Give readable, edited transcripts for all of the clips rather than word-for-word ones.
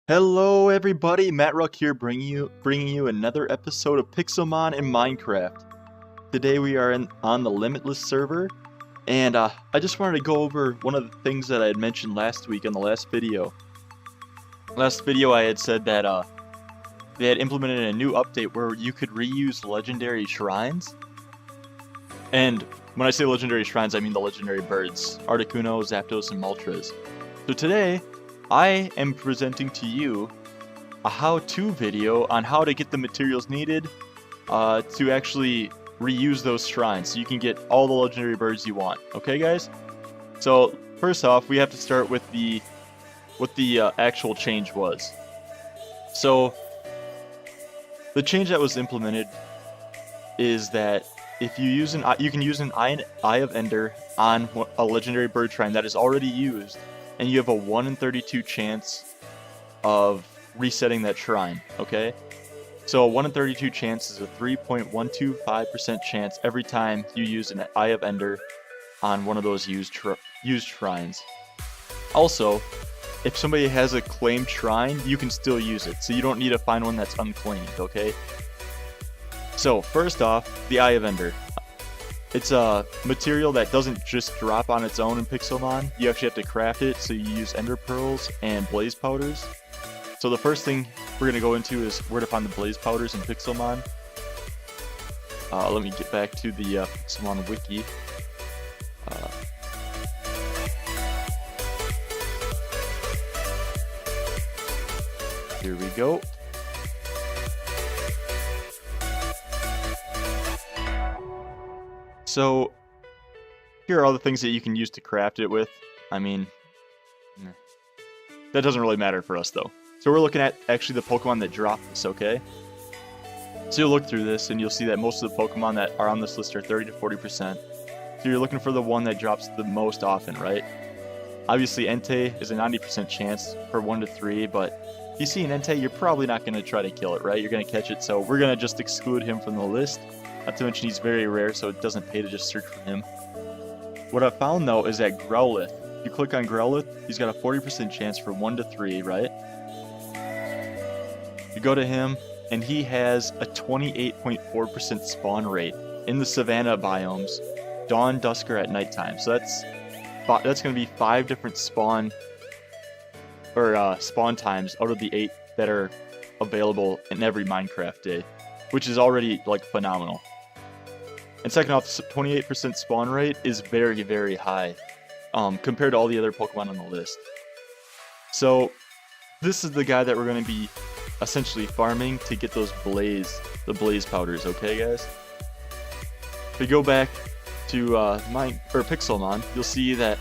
Hello everybody, MattRuc here bringing you another episode of Pixelmon in Minecraft. Today we are on the Limitless server, and I just wanted to go over one of the things that I had mentioned last week in the last video. Last video I had said that they had implemented a new update where you could reuse legendary shrines. And when I say legendary shrines, I mean the legendary birds, Articuno, Zapdos, and Moltres. So today, I am presenting to you a how-to video on how to get the materials needed to actually reuse those shrines so you can get all the legendary birds you want. Okay, guys? So first off, we have to start with what the actual change was. So the change that was implemented is that if you use you can use an Eye of Ender on a legendary bird shrine that is already used, and you have a 1 in 32 chance of resetting that shrine, okay? So a 1 in 32 chance is a 3.125% chance every time you use an Eye of Ender on one of those used shrines. Also, if somebody has a claimed shrine, you can still use it, so you don't need to find one that's unclaimed, okay? So, first off, the Eye of Ender. It's a material that doesn't just drop on its own in Pixelmon. You actually have to craft it, so you use Ender Pearls and Blaze Powders. So the first thing we're going to go into is where to find the Blaze Powders in Pixelmon. Let me get back to the Pixelmon wiki. Here we go. So, here are all the things that you can use to craft it with. I mean, that doesn't really matter for us though. So we're looking at actually the Pokemon that drop this, okay? So you'll look through this and you'll see that most of the Pokemon that are on this list are 30 to 40%. So you're looking for the one that drops the most often, right? Obviously Entei is a 90% chance for 1 to 3, but if you see an Entei, you're probably not going to try to kill it, right? You're going to catch it, so we're going to just exclude him from the list. Not to mention he's very rare, so it doesn't pay to just search for him. What I found though is that Growlithe. If you click on Growlithe, he's got a 40% chance for 1 to 3, right? You go to him, and he has a 28.4% spawn rate in the Savannah biomes, dawn, dusk, or at nighttime. So that's going to be 5 different spawn times out of the 8 that are available in every Minecraft day, which is already like phenomenal. And second off, 28% spawn rate is very, very high compared to all the other Pokemon on the list. So this is the guy that we're going to be essentially farming to get those Blaze Powders, okay guys? If we go back to Pixelmon, you'll see that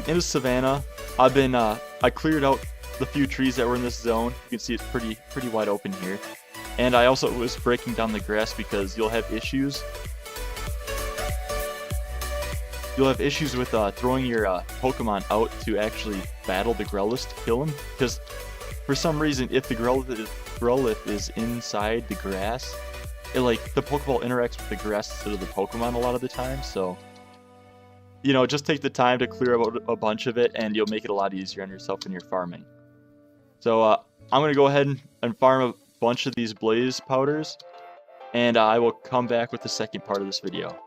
in the Savannah, I cleared out the few trees that were in this zone. You can see it's pretty wide open here. And I also was breaking down the grass because you'll have issues. You'll have issues with throwing your Pokemon out to actually battle the Growlithe to kill him. Because for some reason, if the Growlithe is inside the grass, the Pokeball interacts with the grass instead of the Pokemon a lot of the time. So, you know, just take the time to clear out a bunch of it, and you'll make it a lot easier on yourself when you're farming. So I'm going to go ahead and farm a bunch of these Blaze Powders, and I will come back with the second part of this video.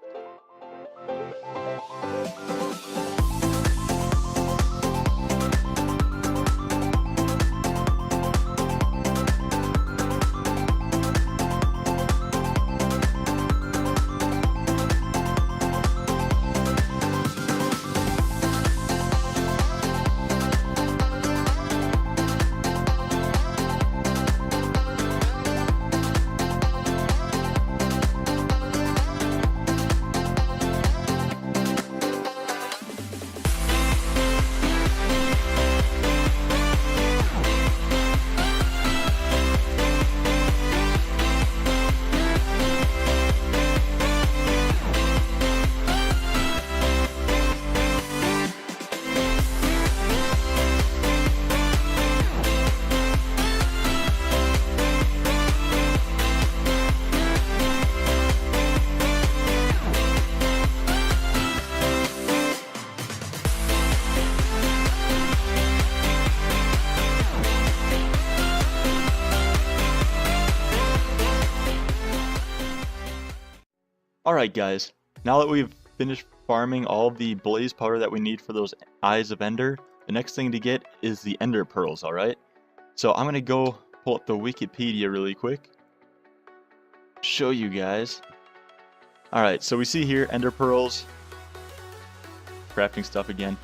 Alright guys, now that we've finished farming all the blaze powder that we need for those Eyes of Ender, the next thing to get is the Ender Pearls, alright? So I'm gonna go pull up the Wikipedia really quick, show you guys. Alright, so we see here Ender Pearls, crafting stuff again.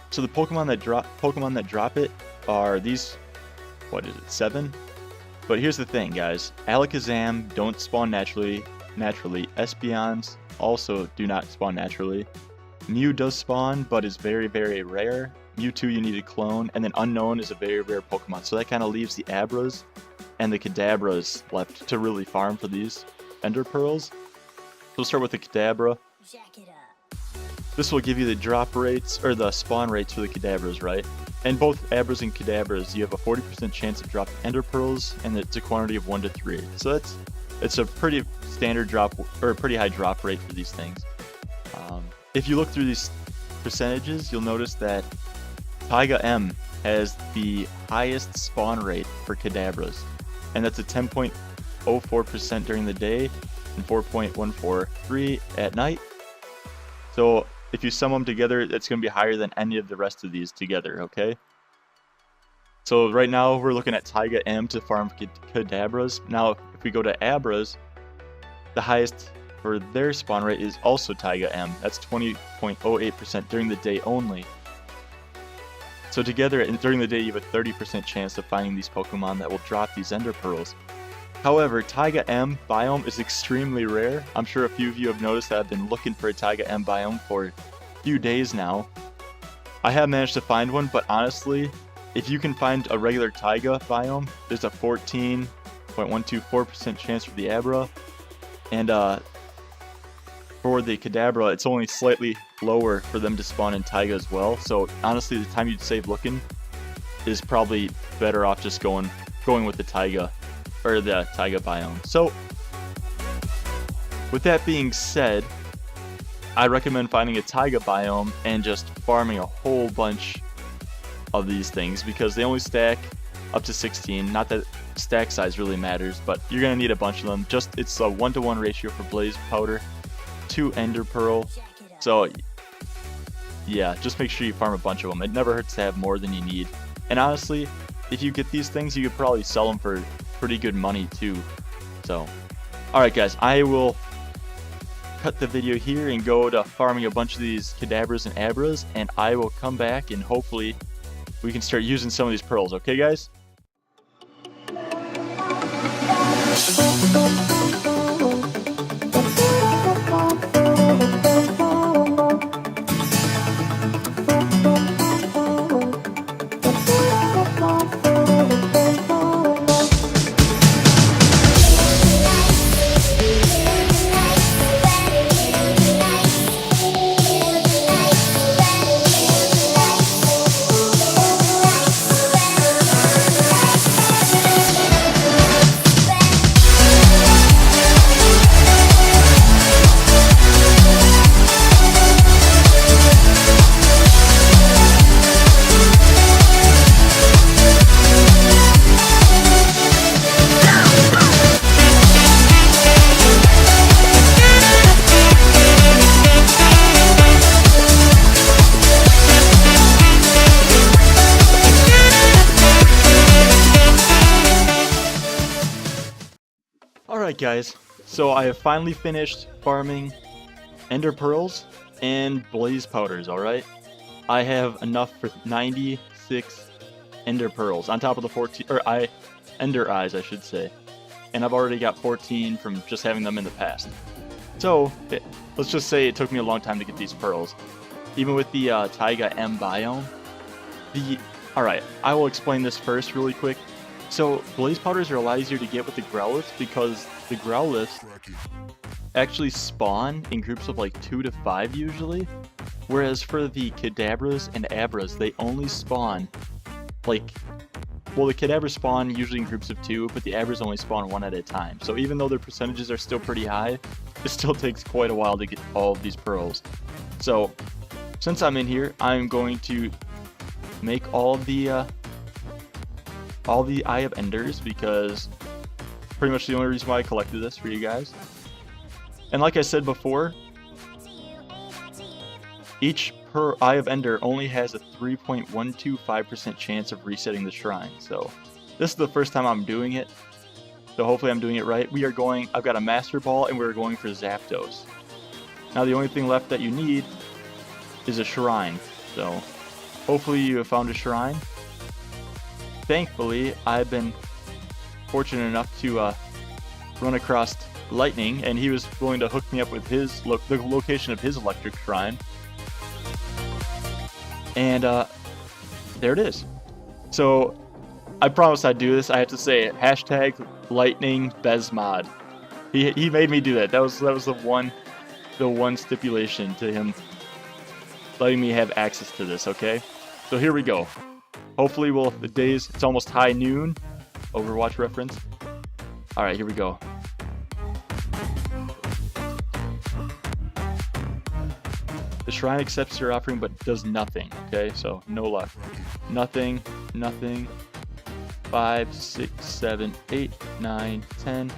So the Pokemon that drop it are these, what is it, 7? But here's the thing guys, Alakazam don't spawn naturally, Espeons also do not spawn naturally. Mew does spawn, but is very, very rare. Mewtwo you need to clone, and then Unknown is a very rare Pokemon. So that kind of leaves the Abras and the Kadabras left to really farm for these Ender Pearls. So we'll start with the Kadabra. This will give you the drop rates, or the spawn rates for the Kadabras, right? And both Abras and Kadabras, you have a 40% chance of dropping Ender Pearls, and it's a quantity of 1 to 3. So it's a pretty standard drop, or a pretty high drop rate for these things. If you look through these percentages, you'll notice that Taiga M has the highest spawn rate for Kadabras, and that's a 10.04% during the day and 4.143 at night. So if you sum them together, it's going to be higher than any of the rest of these together, okay? So right now we're looking at Taiga M to farm Kadabras. Now if we go to Abras, the highest for their spawn rate is also Taiga M. That's 20.08% during the day only. So together, during the day, you have a 30% chance of finding these Pokemon that will drop these Ender Pearls. However, Taiga M biome is extremely rare. I'm sure a few of you have noticed that I've been looking for a Taiga M biome for a few days now. I have managed to find one, but honestly, if you can find a regular Taiga biome, there's a 14.124% chance for the Abra, and for the Kadabra, it's only slightly lower for them to spawn in Taiga as well. So honestly, the time you'd save looking is probably better off just going with the Taiga, or the Taiga biome. So with that being said, I recommend finding a Taiga biome and just farming a whole bunch of these things, because they only stack up to 16. Not that stack size really matters, but you're gonna need a bunch of them. It's a 1-to-1 ratio for blaze powder to Ender Pearl. So yeah, just make sure you farm a bunch of them. It never hurts to have more than you need. And honestly, if you get these things, you could probably sell them for pretty good money too. So alright guys, I will cut the video here and go to farming a bunch of these Kadabras and Abras, and I will come back and hopefully we can start using some of these pearls. Okay guys? Alright guys, so I have finally finished farming Ender Pearls and Blaze Powders, alright? I have enough for 96 Ender Pearls, on top of the 14, Ender Eyes I should say. And I've already got 14 from just having them in the past. So, let's just say it took me a long time to get these pearls. Even with the Taiga M biome. Alright, I will explain this first really quick. So, Blaze Powders are a lot easier to get with the Growlithe, because the Growlithe actually spawn in groups of like 2 to 5 usually, whereas for the Kadabras and Abras, they only spawn like, well, the Kadabras spawn usually in groups of 2, but the Abras only spawn 1 at a time. So even though their percentages are still pretty high, it still takes quite a while to get all of these pearls. So, since I'm in here, I'm going to make all the Eye of Enders, because pretty much the only reason why I collected this for you guys. And like I said before, each per Eye of Ender only has a 3.125% chance of resetting the shrine. So this is the first time I'm doing it. So hopefully I'm doing it right. I've got a Master Ball and we're going for Zapdos. Now the only thing left that you need is a shrine. So hopefully you have found a shrine. Thankfully, I've been fortunate enough to run across Lightning, and he was willing to hook me up with the location of his electric shrine. And there it is. So I promised I'd do this. I have to say hashtag Lightning Bezmod. He made me do that. That was the one stipulation to him letting me have access to this. Okay, so here we go. Hopefully it's almost high noon. Overwatch reference. All right, here we go. The shrine accepts your offering but does nothing. Okay, so no luck. Nothing. 5, 6, 7, 8, 9, 10,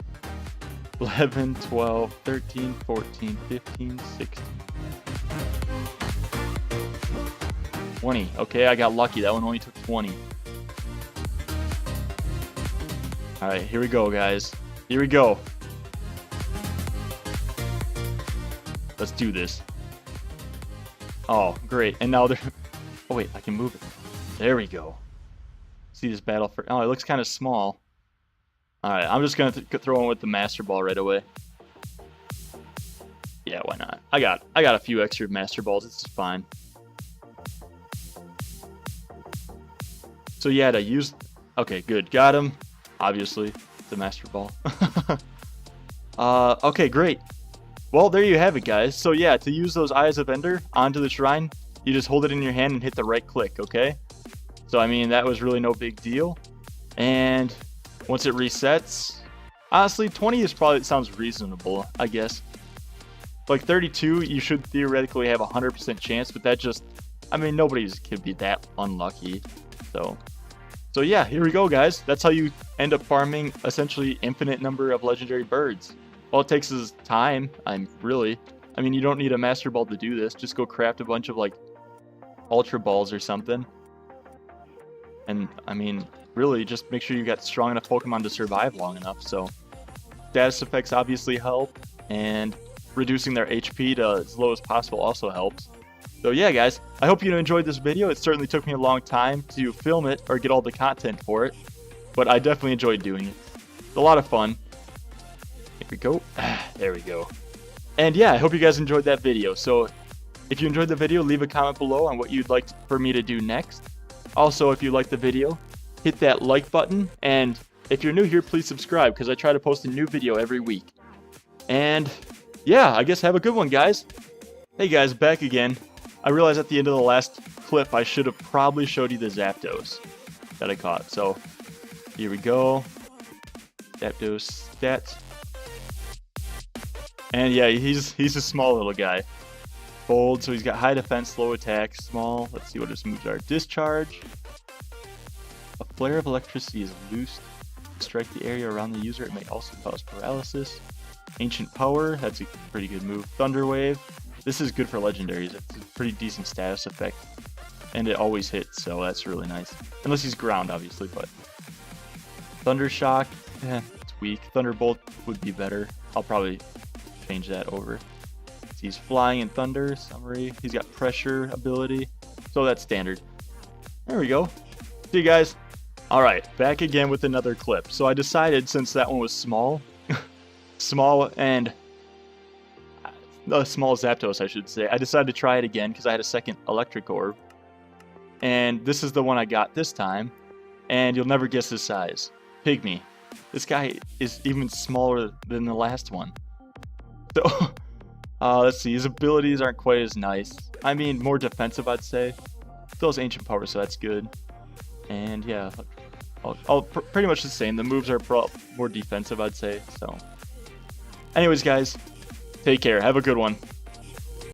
11, 12, 13, 14, 15, 16. 20. Okay, I got lucky. That one only took 20. Alright, here we go, guys. Here we go. Let's do this. Oh, great. And now oh, wait, I can move it. There we go. See this battle for... Oh, it looks kind of small. Alright, I'm just going to throw in with the Master Ball right away. Yeah, why not? I got a few extra Master Balls. It's fine. So yeah, to use... Okay, good. Got him. Obviously, the Master Ball. Okay, great. Well, there you have it, guys. So yeah, to use those Eyes of Ender onto the shrine, you just hold it in your hand and hit the right click, okay? So, I mean, that was really no big deal. And once it resets, honestly, 20 sounds reasonable, I guess. Like 32, you should theoretically have a 100% chance, but that just... I mean, nobody's could be that unlucky. So yeah, here we go, guys. That's how you end up farming essentially infinite number of legendary birds. All it takes is time. I mean, you don't need a Master Ball to do this. Just go craft a bunch of like Ultra Balls or something. And I mean, really, just make sure you got strong enough Pokemon to survive long enough. So status effects obviously help, and reducing their HP to as low as possible also helps. So yeah, guys, I hope you enjoyed this video. It certainly took me a long time to film it or get all the content for it, but I definitely enjoyed doing it. It's a lot of fun. Here we go. There we go. And yeah, I hope you guys enjoyed that video. So if you enjoyed the video, leave a comment below on what you'd like for me to do next. Also, if you liked the video, hit that like button. And if you're new here, please subscribe, because I try to post a new video every week. And yeah, I guess have a good one, guys. Hey guys, back again. I realized at the end of the last clip, I should have probably showed you the Zapdos that I caught. So here we go. Zapdos stats. And yeah, he's a small little guy. Bold, so he's got high defense, low attack, small. Let's see what his moves are. Discharge. A flare of electricity is loosed to strike the area around the user. It may also cause paralysis. Ancient Power, that's a pretty good move. Thunder Wave. This is good for legendaries. It's a pretty decent status effect. And it always hits, so that's really nice. Unless he's ground, obviously, but... Thunder Shock, it's weak. Thunderbolt would be better. I'll probably change that over. He's flying and thunder, summary. He's got pressure ability. So that's standard. There we go. See you guys. Alright, back again with another clip. So I decided, since that one was small, small Zapdos, I should say, I decided to try it again because I had a second electric orb. And this is the one I got this time. And you'll never guess his size. Pygmy. This guy is even smaller than the last one. So, let's see, his abilities aren't quite as nice. I mean, more defensive, I'd say. Still has Ancient Power, so that's good. And yeah, pretty much the same. The moves are more defensive, I'd say. So, anyways, guys, take care. Have a good one.